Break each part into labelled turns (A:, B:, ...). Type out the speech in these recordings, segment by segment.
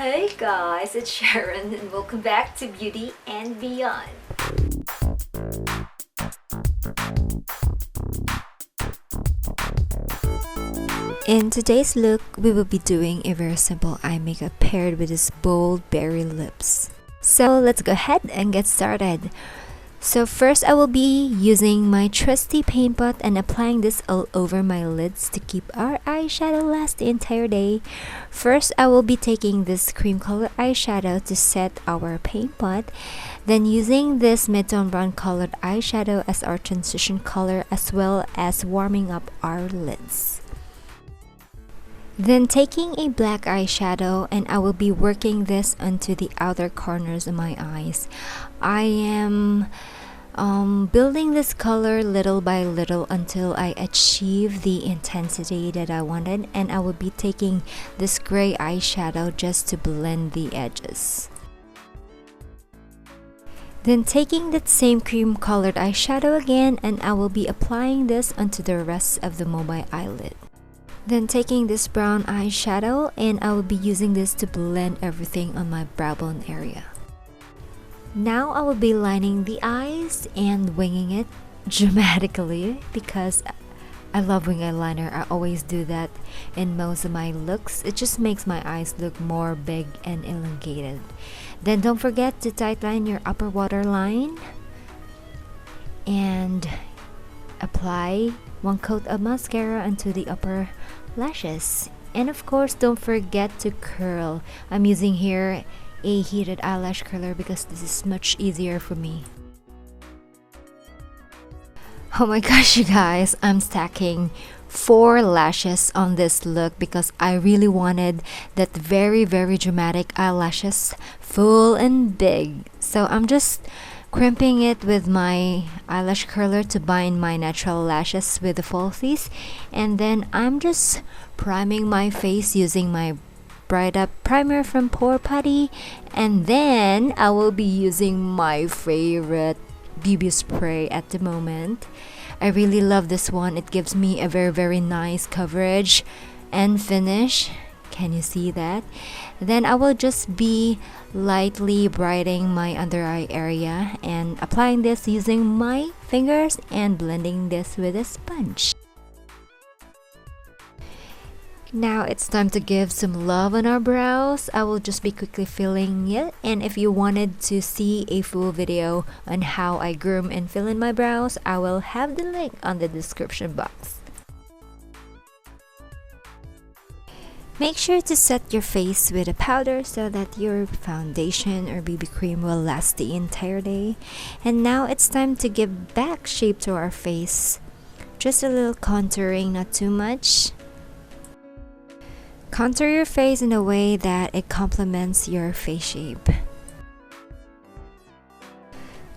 A: Hey guys, it's Sharon and welcome back to Beauty and Beyond. In today's look, we will be doing a very simple eye makeup paired with this bold berry lips. So let's go ahead and get started. So first I will be using my trusty paint pot and applying this all over my lids to keep our eyeshadow last the entire day. First I will be taking this cream color eyeshadow to set our paint pot. Then using this mid-tone brown colored eyeshadow as our transition color, as well as warming up our lids. Then taking a black eyeshadow, and I will be working this onto the outer corners of my eyes. I am building this color little by little until I achieve the intensity that I wanted, and I will be taking this gray eyeshadow just to blend the edges. Then taking that same cream colored eyeshadow again, and I will be applying this onto the rest of the mobile eyelid. Then taking this brown eyeshadow, and I will be using this to blend everything on my brow bone area. Now I will be lining the eyes and winging it dramatically because I love wing eyeliner. I always do that in most of my looks. It just makes my eyes look more big and elongated. Then don't forget to tightline your upper waterline and apply one coat of mascara onto the upper lashes. And of course, don't forget to curl. I'm using here a heated eyelash curler because this is much easier for me. Oh my gosh, you guys, I'm stacking 4 lashes on this look because I really wanted that very dramatic eyelashes, full and big. So I'm just crimping it with my eyelash curler to bind my natural lashes with the falsies, and then I'm just priming my face using my Bright Up primer from Pore Putty, and then I will be using my favorite BB spray at the moment. I really love this one. It gives me a very nice coverage and finish. Can you see that? Then I will just be lightly brightening my under eye area and applying this using my fingers and blending this with a sponge. Now it's time to give some love on our brows. I will just be quickly filling it, and if you wanted to see a full video on how I groom and fill in my brows, I will have the link on the description box. Make sure to set your face with a powder so that your foundation or BB cream will last the entire day. And now it's time to give back shape to our face. Just a little contouring, not too much. Contour your face in a way that it complements your face shape.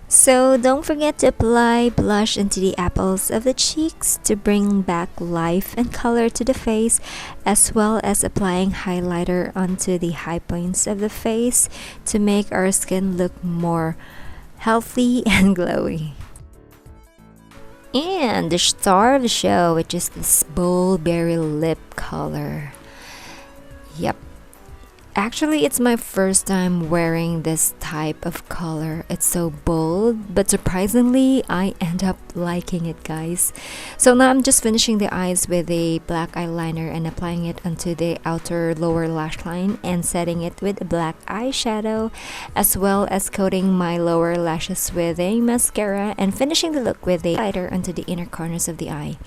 A: So don't forget to apply blush into the apples of the cheeks to bring back life and color to the face, as well as applying highlighter onto the high points of the face to make our skin look more healthy and glowy. And the star of the show, which is this bold berry lip color. Yep. Actually, it's my first time wearing this type of color. It's so bold, but surprisingly, I end up liking it, guys. So now I'm just finishing the eyes with a black eyeliner and applying it onto the outer lower lash line and setting it with a black eyeshadow, as well as coating my lower lashes with a mascara and finishing the look with a highlighter onto the inner corners of the eye.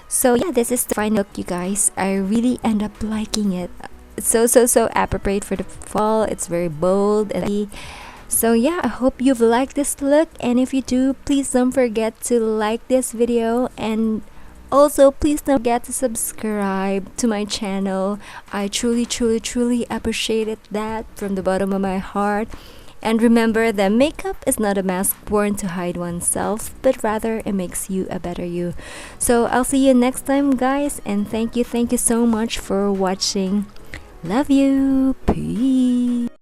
A: So yeah, this is the final look, you guys. I really end up liking it. It's so appropriate for the fall. It's very bold and so yeah, I hope you've liked this look, and if you do, please don't forget to like this video, and also please don't forget to subscribe to my channel. I truly appreciate that from the bottom of my heart. And remember that makeup is not a mask worn to hide oneself, but rather it makes you a better you. So I'll see you next time, guys, and thank you so much for watching. Love you. Peace.